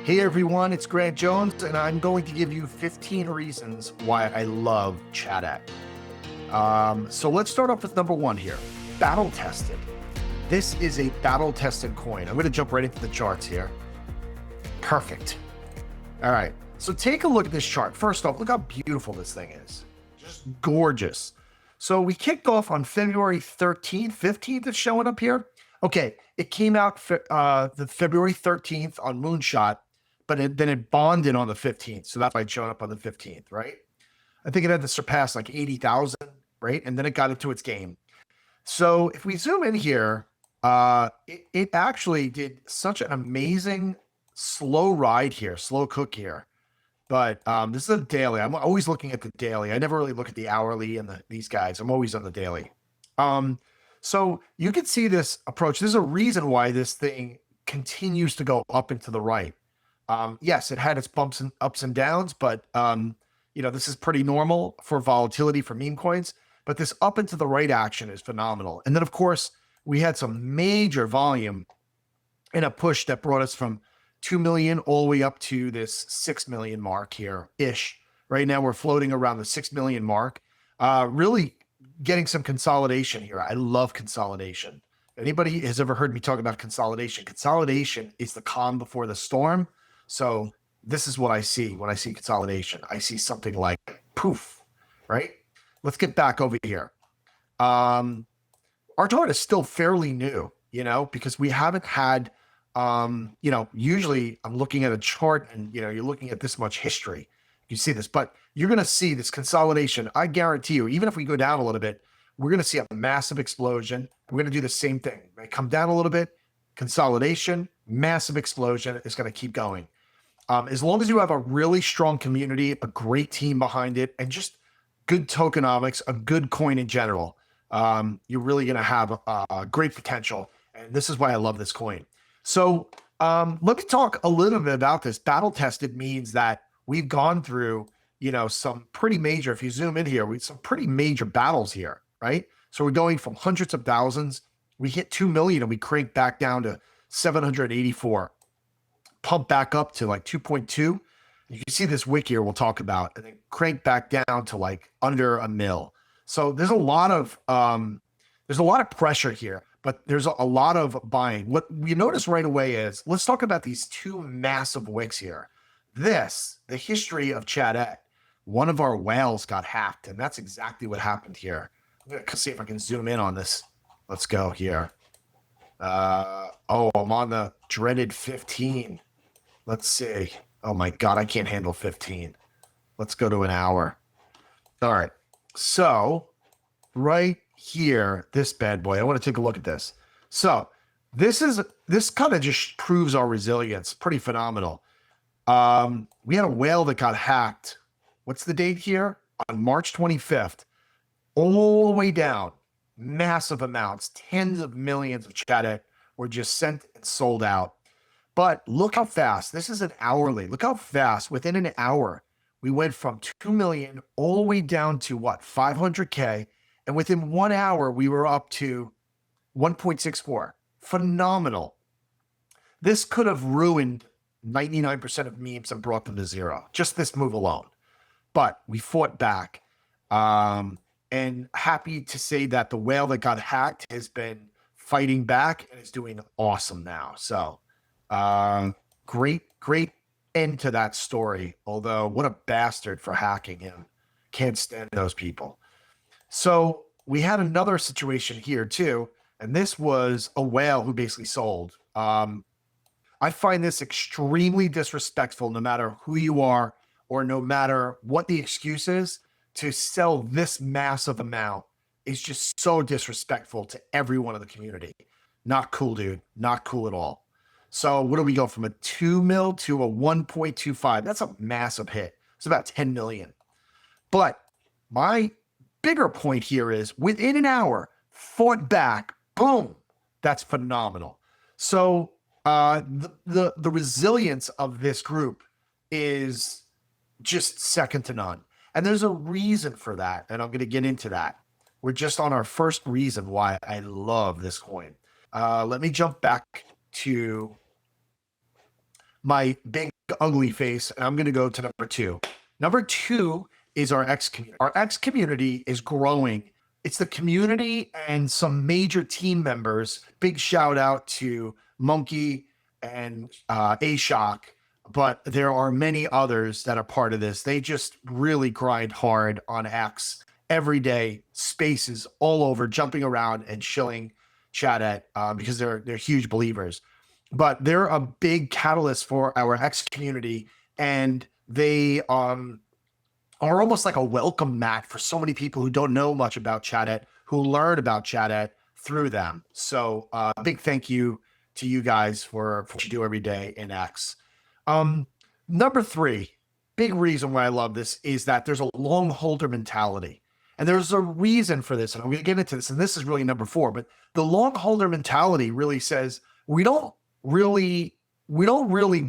Hey everyone, it's Grant Jones, and I'm going to give you 15 reasons why I love Chadette. So let's start off with number one here, battle tested. This is a battle tested coin. I'm going to jump right into the charts here. Perfect. All right, so take a look at this chart. First off, look how beautiful this thing is. Just gorgeous. So we kicked off on February 13th, 15th, it's showing up here. Okay, it came out the February 13th on Moonshot, but then it bonded on the 15th. So that's why it showed up on the 15th, right? I think it had to surpass like 80,000, right? And then it got into its game. So if we zoom in here, it actually did such an amazing slow ride here, slow cook here. But this is a daily. I'm always looking at the daily. I never really look at the hourly and these guys. I'm always on the daily. So you can see this approach. There's a reason why this thing continues to go up and to the right. Yes, it had its bumps and ups and downs, but this is pretty normal for volatility for meme coins. But this up and to the right action is phenomenal. And then, of course, we had some major volume in a push that brought us from 2 million all the way up to this 6 million mark here ish. Right now, we're floating around the 6 million mark. Really getting some consolidation here. I love consolidation. Anybody has ever heard me talk about consolidation? Consolidation is the calm before the storm. So this is what I see when I see consolidation. I see something like poof, right? Let's get back over here. Our chart is still fairly new, because we haven't had, usually I'm looking at a chart and, you're looking at this much history. You see this, but you're going to see this consolidation. I guarantee you, even if we go down a little bit, we're going to see a massive explosion. We're going to do the same thing. Right? Come down a little bit, consolidation, massive explosion. It's going to keep going. As long as you have a really strong community, a great team behind it, and just good tokenomics, a good coin in general, you're really going to have great potential. And this is why I love this coin. So let me talk a little bit about this. Battle tested means that we've gone through, some pretty major, if you zoom in here, some pretty major battles here, right? So we're going from hundreds of thousands. We hit 2 million and we cranked back down to 784. Pump back up to like 2.2. You can see this wick here we'll talk about, and then crank back down to like under a mil. So there's a lot of pressure here, but there's a lot of buying. What you notice right away is, let's talk about these two massive wicks here. The history of Chadette, one of our whales got hacked, and that's exactly what happened here. I'm gonna see if I can zoom in on this. Let's go here. I'm on the dreaded 15. Let's see. Oh my God, I can't handle 15. Let's go to an hour. All right. So right here, this bad boy, I want to take a look at this. So this kind of just proves our resilience. Pretty phenomenal. We had a whale that got hacked. What's the date here? On March 25th, all the way down, massive amounts, tens of millions of Chadette were just sent and sold out. But look how fast, this is an hourly. Look how fast within an hour, we went from 2 million all the way down to 500K. And within 1 hour, we were up to 1.64. Phenomenal. This could have ruined 99% of memes and brought them to zero. Just this move alone. But we fought back. And happy to say that the whale that got hacked has been fighting back and is doing awesome now. So great end to that story. Although what a bastard for hacking him. Can't stand those people. So we had another situation here too. And this was a whale who basically sold. I find this extremely disrespectful, no matter who you are or no matter what the excuse is. To sell this massive amount is just so disrespectful to everyone in the community. Not cool, dude. Not cool at all. So what do we go from a 2 mil to a 1.25? That's a massive hit. It's about 10 million. But my bigger point here is within an hour, fought back, boom. That's phenomenal. So the resilience of this group is just second to none. And there's a reason for that, and I'm going to get into that. We're just on our first reason why I love this coin. Let me jump back to my big ugly face, and I'm going to go to number two. Number two is our X community. Our X community is growing. It's the community and some major team members. Big shout out to Monkey and A-Shock, but there are many others that are part of this. They just really grind hard on X every day, spaces all over, jumping around and shilling Chadette because they're huge believers. But they're a big catalyst for our X community, and they are almost like a welcome mat for so many people who don't know much about Chadette, who learn about Chadette through them. So big thank you to you guys for what you do every day in X. Number three, big reason why I love this is that there's a long holder mentality. And there's a reason for this, and I'm going to get into this, and this is really number four, but the long holder mentality really says we don't really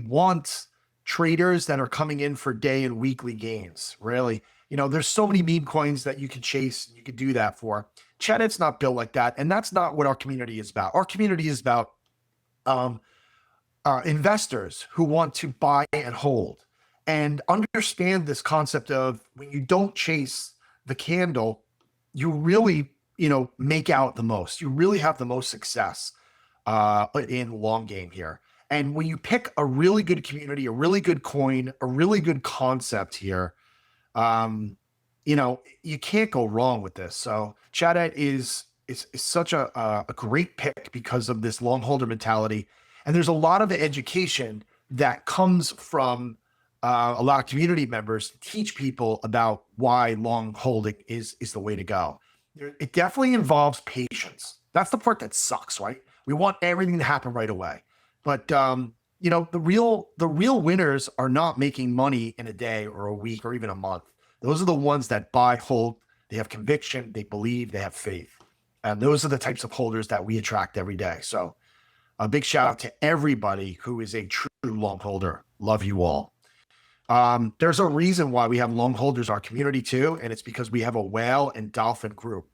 want traders that are coming in for day and weekly gains. Really, there's so many meme coins that you can chase, you can do that for. Chadette's not built like that, and that's not what our community is about. Our community is about investors who want to buy and hold and understand this concept of when you don't chase the candle, you really, make out the most. You really have the most success in long game here. And when you pick a really good community, a really good coin, a really good concept here, you can't go wrong with this. So Chadette is such a great pick because of this long holder mentality. And there's a lot of education that comes from a lot of community members to teach people about why long holding is the way to go. It definitely involves patience. That's the part that sucks, right? We want everything to happen right away. But the real winners are not making money in a day or a week or even a month. Those are the ones that buy, hold, they have conviction, they believe, they have faith. And those are the types of holders that we attract every day. So a big shout out to everybody who is a true long holder. Love you all. There's a reason why we have long holders, our community too, and it's because we have a whale and dolphin group.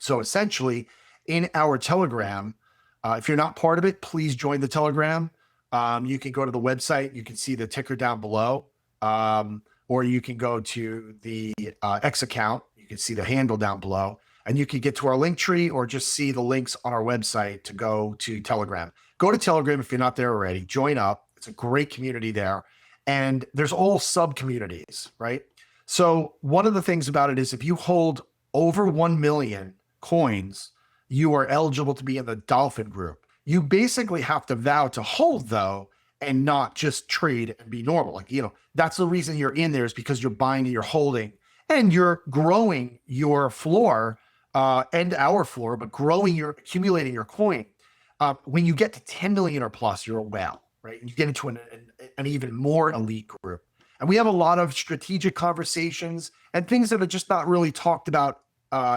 So essentially in our Telegram, if you're not part of it, please join the Telegram. You can go to the website. You can see the ticker down below, or you can go to the X account. You can see the handle down below, and you can get to our link tree or just see the links on our website to go to Telegram. Go to Telegram if you're not there already. Join up. It's a great community there. And there's all sub communities, right? So one of the things about it is if you hold over 1 million coins, you are eligible to be in the dolphin group. You basically have to vow to hold though, and not just trade and be normal. Like, that's the reason you're in there is because you're buying and you're holding and you're growing your floor and our floor, but accumulating your coin. When you get to 10 million or plus, you're a whale, right? And you get into an even more elite group. And we have a lot of strategic conversations and things that are just not really talked about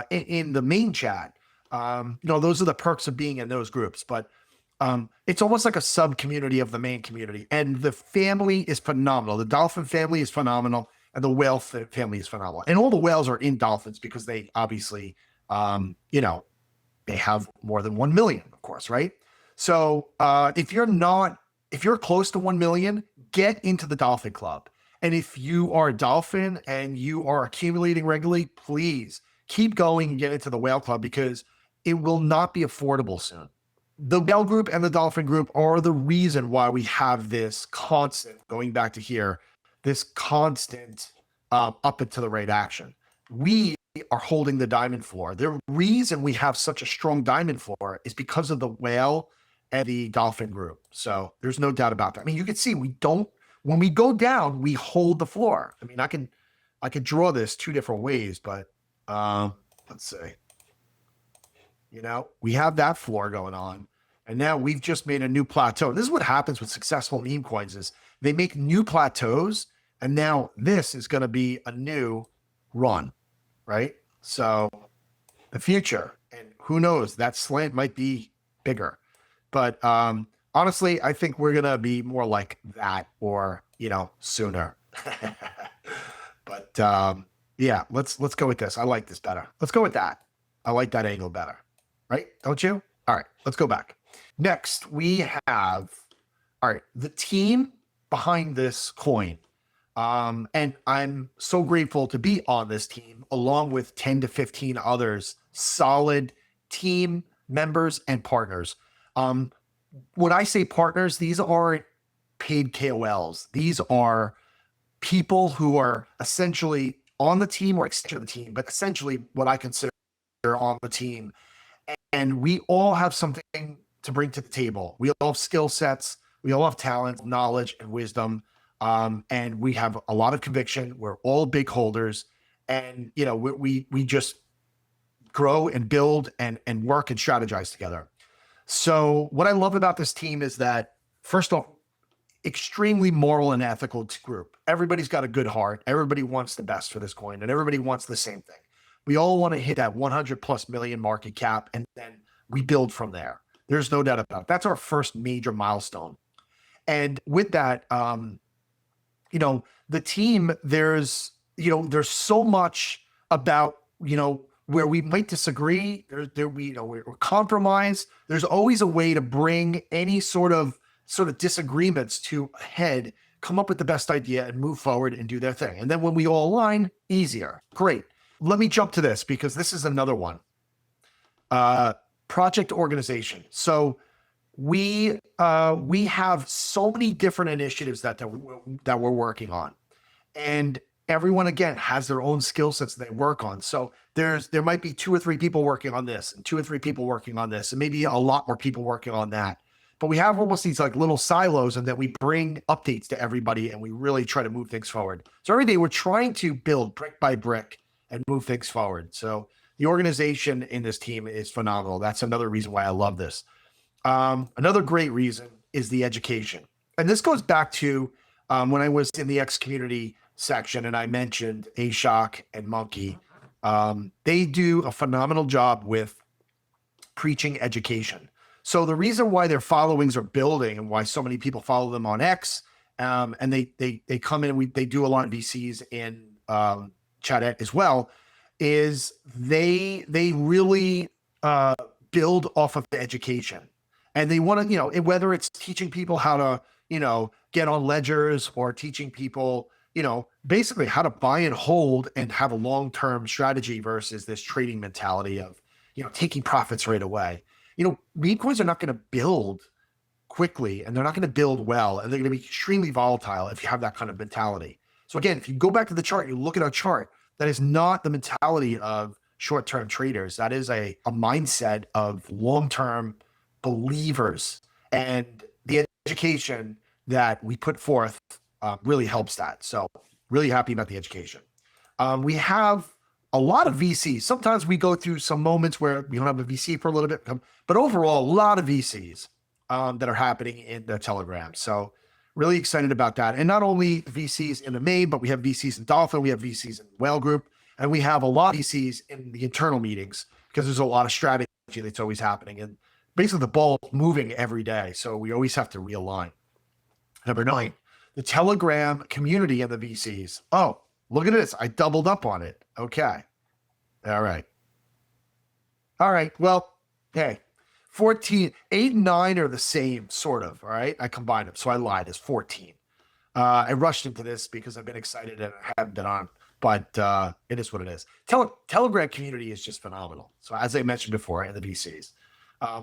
in the main chat. Those are the perks of being in those groups, but it's almost like a sub community of the main community. And the family is phenomenal. The dolphin family is phenomenal, and the whale family is phenomenal. And all the whales are in dolphins because they obviously, they have more than 1 million, of course, right? So if you're close to 1 million, get into the dolphin club. And if you are a dolphin and you are accumulating regularly, please keep going and get into the whale club because it will not be affordable soon. The whale group and the dolphin group are the reason why we have this constant, going back to here, this constant up and to the right action. We are holding the diamond floor. The reason we have such a strong diamond floor is because of the whale and the dolphin group. So there's no doubt about that. I mean, you can see when we go down, we hold the floor. I mean, I could draw this two different ways, but let's see. We have that floor going on, and now we've just made a new plateau. This is what happens with successful meme coins is they make new plateaus, and now this is going to be a new run, right? So the future, and who knows, that slant might be bigger. But honestly, I think we're going to be more like that or, sooner. But yeah, let's go with this. I like this better. Let's go with that. I like that angle better. Right? Don't you? All right, let's go back. Next, we have right, the team behind this coin, and I'm so grateful to be on this team along with 10 to 15 others, solid team members and partners. Um, when I say partners, these aren't paid KOLs. These are people who are essentially on the team or extension of the team, but essentially what I consider on the team. And we all have something to bring to the table. We all have skill sets. We all have talent, knowledge, and wisdom. And we have a lot of conviction. We're all big holders. And, we just grow and build and work and strategize together. So what I love about this team is that, first off, extremely moral and ethical group. Everybody's got a good heart. Everybody wants the best for this coin, and everybody wants the same thing. We all want to hit that 100 plus million market cap, and then we build from there. There's no doubt about it. That's our first major milestone. And with that, the team, there's so much about, where we might disagree, we're compromise. There's always a way to bring any sort of disagreements to a head, come up with the best idea and move forward and do their thing. And then when we all align, easier. Great. Let me jump to this because this is another one. Project organization. So we have so many different initiatives that we're working on, and everyone again has their own skill sets they work on. So there might be 2 or 3 people working on this, and 2 or 3 people working on this, and maybe a lot more people working on that. But we have almost these like little silos, and then we bring updates to everybody, and we really try to move things forward. So every day we're trying to build brick by brick and move things forward. So the organization in this team is phenomenal. That's another reason why I love this. Another great reason is the education. And this goes back to when I was in the X community section and I mentioned Ashok and Monkey. They do a phenomenal job with preaching education. So the reason why their followings are building and why so many people follow them on X, and they come in, they do a lot of VCs in Chadette as well, is they really build off of the education. And they want to, whether it's teaching people how to, get on ledgers, or teaching people, basically how to buy and hold and have a long-term strategy versus this trading mentality of, taking profits right away. Meme coins are not going to build quickly, and they're not going to build well, and they're going to be extremely volatile if you have that kind of mentality. So again, if you go back to the chart, you look at our chart, that is not the mentality of short-term traders. That is a mindset of long-term believers, and the education that we put forth really helps that. So really happy about the education. We have a lot of VCs. Sometimes we go through some moments where we don't have a VC for a little bit, but overall, a lot of VCs that are happening in the Telegram. So really excited about that. And not only VCs in the main, but we have VCs in Dolphin, we have VCs in Whale Group, and we have a lot of VCs in the internal meetings because there's a lot of strategy that's always happening. And basically the ball is moving every day. So we always have to realign. Number 9, the Telegram community and the VCs. Oh, look at this. I doubled up on it. Okay. All right. Well, hey, 14, 8 and 9 are the same, sort of. All right. I combined them. So I lied. It's 14. I rushed into this because I've been excited and I haven't been on, but it is what it is. Telegram community is just phenomenal. So as I mentioned before, and the VCs.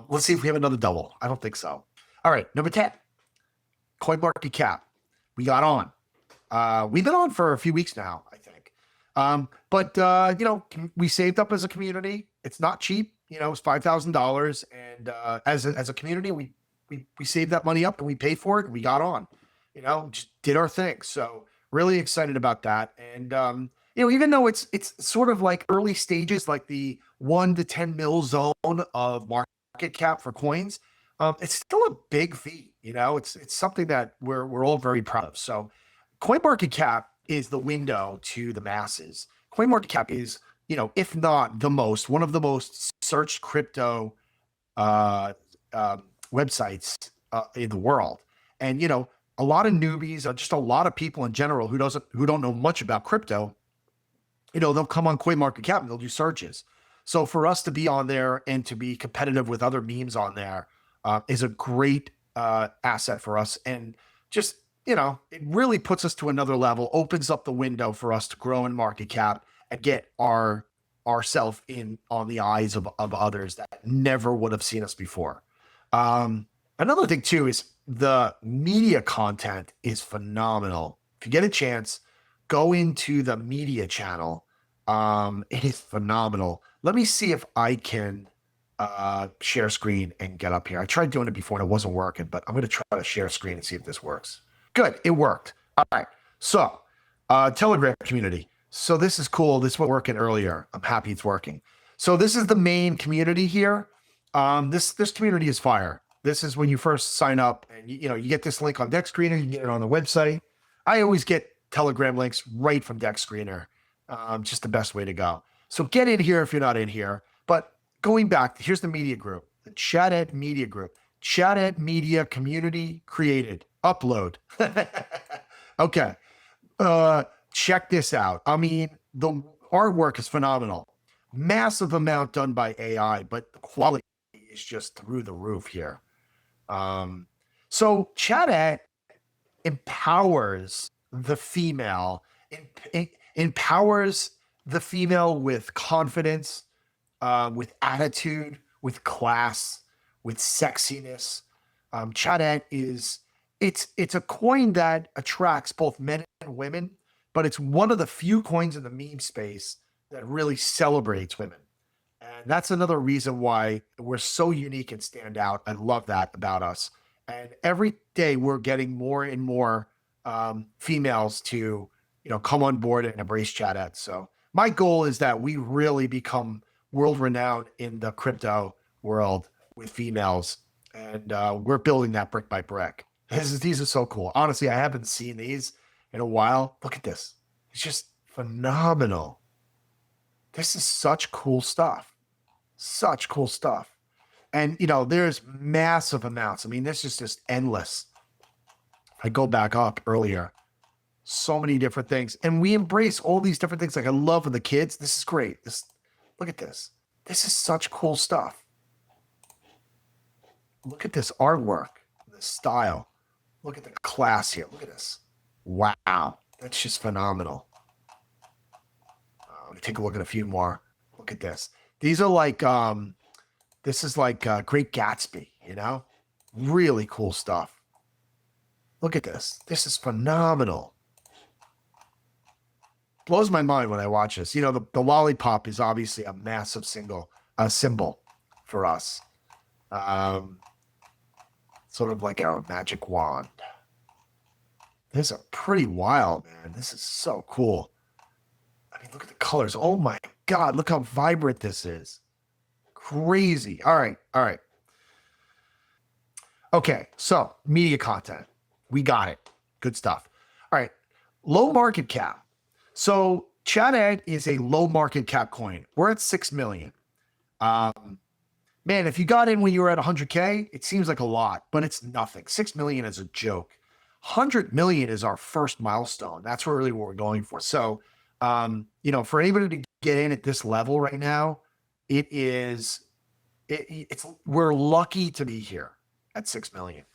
Let's see if we have another double. I don't think so. All right. Number 10, CoinMarketCap. We got on. We've been on for a few weeks now, I think. But we saved up as a community. It's not cheap. It's $5,000. And as a community, we saved that money up and we paid for it and we got on, just did our thing. So really excited about that. And, even though it's sort of like early stages, like the 1 to 10 mil zone of market cap for coins, it's still a big fee. It's something that we're all very proud of. So CoinMarketCap is the window to the masses. CoinMarketCap is, if not one of the most searched crypto websites in the world. And, a lot of newbies, just a lot of people in general who don't know much about crypto, they'll come on CoinMarketCap and they'll do searches. So for us to be on there and to be competitive with other memes on there is a great asset for us, and just it really puts us to another level, opens up the window for us to grow in market cap and get ourselves in on the eyes of others that never would have seen us before. Another thing too is the media content is phenomenal. If you get a chance, go into the media channel. It is phenomenal. Let me see if I can share screen and get up here. I tried doing it before and it wasn't working, but I'm going to try to share screen and see if this works. Good, it worked. All right. So, Telegram community. So this is cool. This was working earlier. I'm happy it's working. So this is the main community here. This community is fire. This is when you first sign up, and you get this link on Deck Screener. You get it on the website. I always get Telegram links right from Deck Screener. Just the best way to go. So get in here if you're not in here. But going back, here's the media group, the Chadette Media Group. Chadette Media Community created. Upload. Okay. Check this out. I mean, the artwork is phenomenal. Massive amount done by AI, but the quality is just through the roof here. So Chadette empowers the female, empowers the female with confidence, with attitude, with class, with sexiness. Chadette it's a coin that attracts both men and women, but it's one of the few coins in the meme space that really celebrates women. And that's another reason why we're so unique and stand out. I love that about us. And every day we're getting more and more females to, come on board and embrace Chadette. So my goal is that we really become world renowned in the crypto world with females. And we're building that brick by brick. These are so cool. Honestly, I haven't seen these in a while. Look at this. It's just phenomenal. This is such cool stuff. Such cool stuff. And, there's massive amounts. I mean, this is just endless. I go back up earlier. So many different things. And we embrace all these different things. Like I love with the kids. This is great. Look at this. This is such cool stuff. Look at this artwork, the style. Look at the class here. Look at this. Wow. That's just phenomenal. Let me take a look at a few more. Look at this. These are like, this is like Great Gatsby, Really cool stuff. Look at this. This is phenomenal. Blows my mind when I watch this. The lollipop is obviously a massive symbol for us. Sort of like our magic wand. These are pretty wild, man. This is so cool. I mean, look at the colors. Oh my God, look how vibrant this is. Crazy. All right. Okay, so media content. We got it. Good stuff. All right. Low market cap. So Chadette is a low market cap coin. We're at 6 million. Man, if you got in when you were at 100K, it seems like a lot, but it's nothing. 6 million is a joke. 100 million is our first milestone. That's really what we're going for. So, for anybody to get in at this level right now, it's we're lucky to be here at 6 million.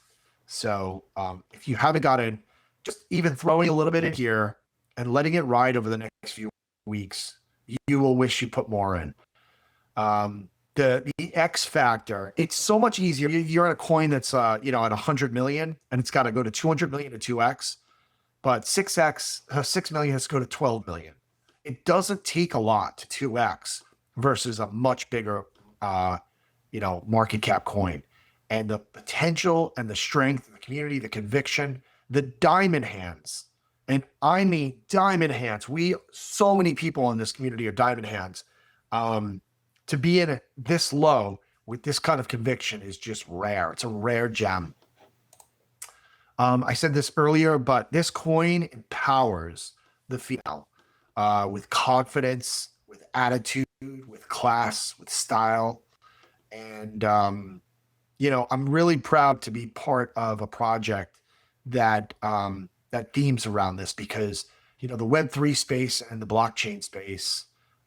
So, if you haven't got in, just even throwing a little bit in here and letting it ride over the next few weeks, you will wish you put more in. The X factor, it's so much easier. You're on a coin that's, at 100 million and it's got to go to 200 million to 2X, but 6 million has to go to 12 million. It doesn't take a lot to 2X versus a much bigger, market cap coin. And the potential and the strength, the community, the conviction, the diamond hands. And I mean, diamond hands. So many people in this community are diamond hands. To be in it this low with this kind of conviction is just rare. It's a rare gem. I said this earlier, but this coin empowers the female with confidence, with attitude, with class, with style. And, I'm really proud to be part of a project that themes around this because, the Web3 space and the blockchain space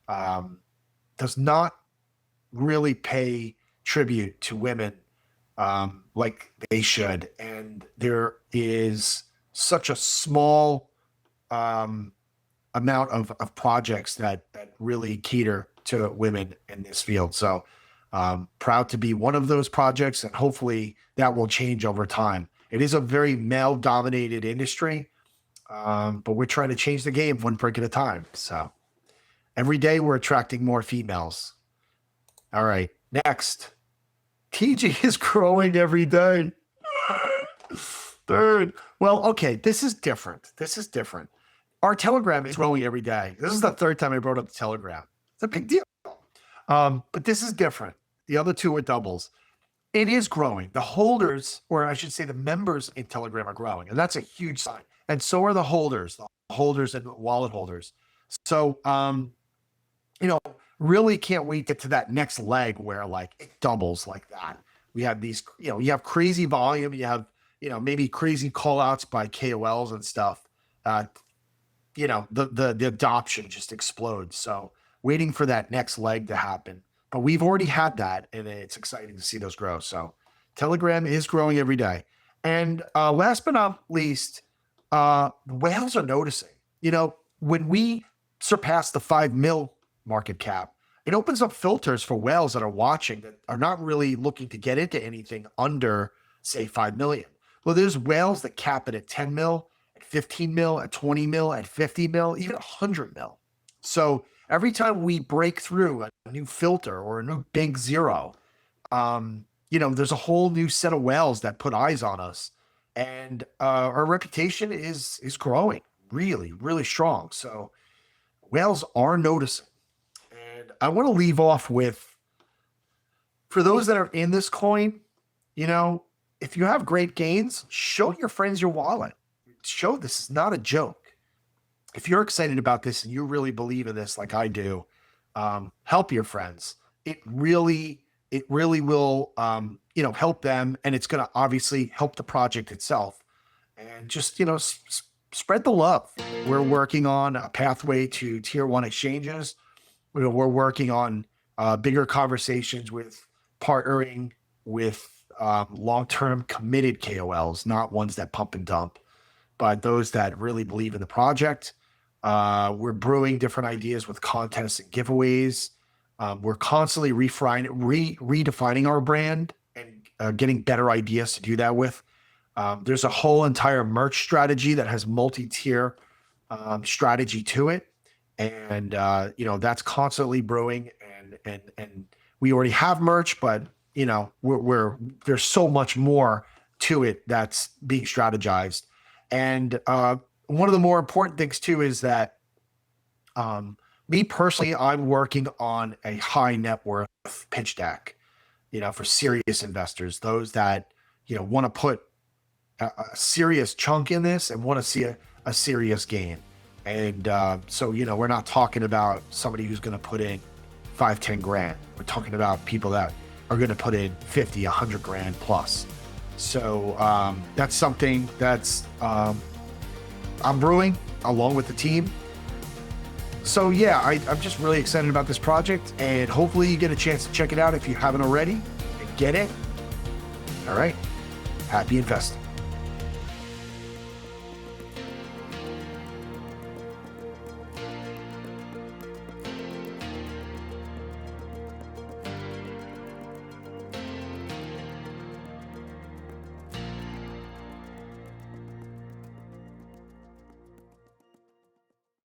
does not really pay tribute to women like they should. And there is such a small amount of projects that really cater to women in this field. So proud to be one of those projects, and hopefully that will change over time. It is a very male dominated industry, but we're trying to change the game one brick at a time. So every day we're attracting more females. All right, next. TG is growing every day. Dude. Well, okay, this is different. Our Telegram is growing every day. This is the third time I brought up the Telegram. It's a big deal. But this is different. The other two are doubles. It is growing. The holders, or I should say the members in Telegram are growing. And that's a huge sign. And so are the holders and wallet holders. So, really can't wait to get to that next leg where like it doubles like that. We have these, you have crazy volume. You have, maybe crazy call outs by KOLs and stuff. The adoption just explodes. So waiting for that next leg to happen. But we've already had that, and it's exciting to see those grow. So Telegram is growing every day. And last but not least, whales are noticing. When we surpass the 5 mil market cap, it opens up filters for whales that are watching that are not really looking to get into anything under, say, 5 million. Well, there's whales that cap it at 10 mil, at 15 mil, at 20 mil, at 50 mil, even 100 mil. So every time we break through a new filter or a new big zero, there's a whole new set of whales that put eyes on us. And our reputation is growing really, really strong. So whales are noticing. And I want to leave off with, for those that are in this coin, if you have great gains, show your friends your wallet. Show this is not a joke. If you're excited about this and you really believe in this like I do, help your friends. It really will, help them, and it's going to obviously help the project itself. And just, spread the love. We're working on a pathway to tier 1 exchanges. We're working on bigger conversations with partnering with long-term committed KOLs, not ones that pump and dump, but those that really believe in the project. We're brewing different ideas with contests and giveaways. We're constantly redefining our brand and getting better ideas to do that with. There's a whole entire merch strategy that has multi-tier strategy to it. And, that's constantly brewing, and we already have merch, but, there's so much more to it that's being strategized. And one of the more important things too is that me personally, I'm working on a high net worth pitch deck, for serious investors, those that, want to put a serious chunk in this and want to see a serious gain. And so, we're not talking about somebody who's going to put in 5-10 grand. We're talking about people that are going to put in 50, 100 grand plus. So that's something that's I'm brewing along with the team. So yeah, I'm just really excited about this project, and hopefully you get a chance to check it out if you haven't already and get it. All right. Happy investing.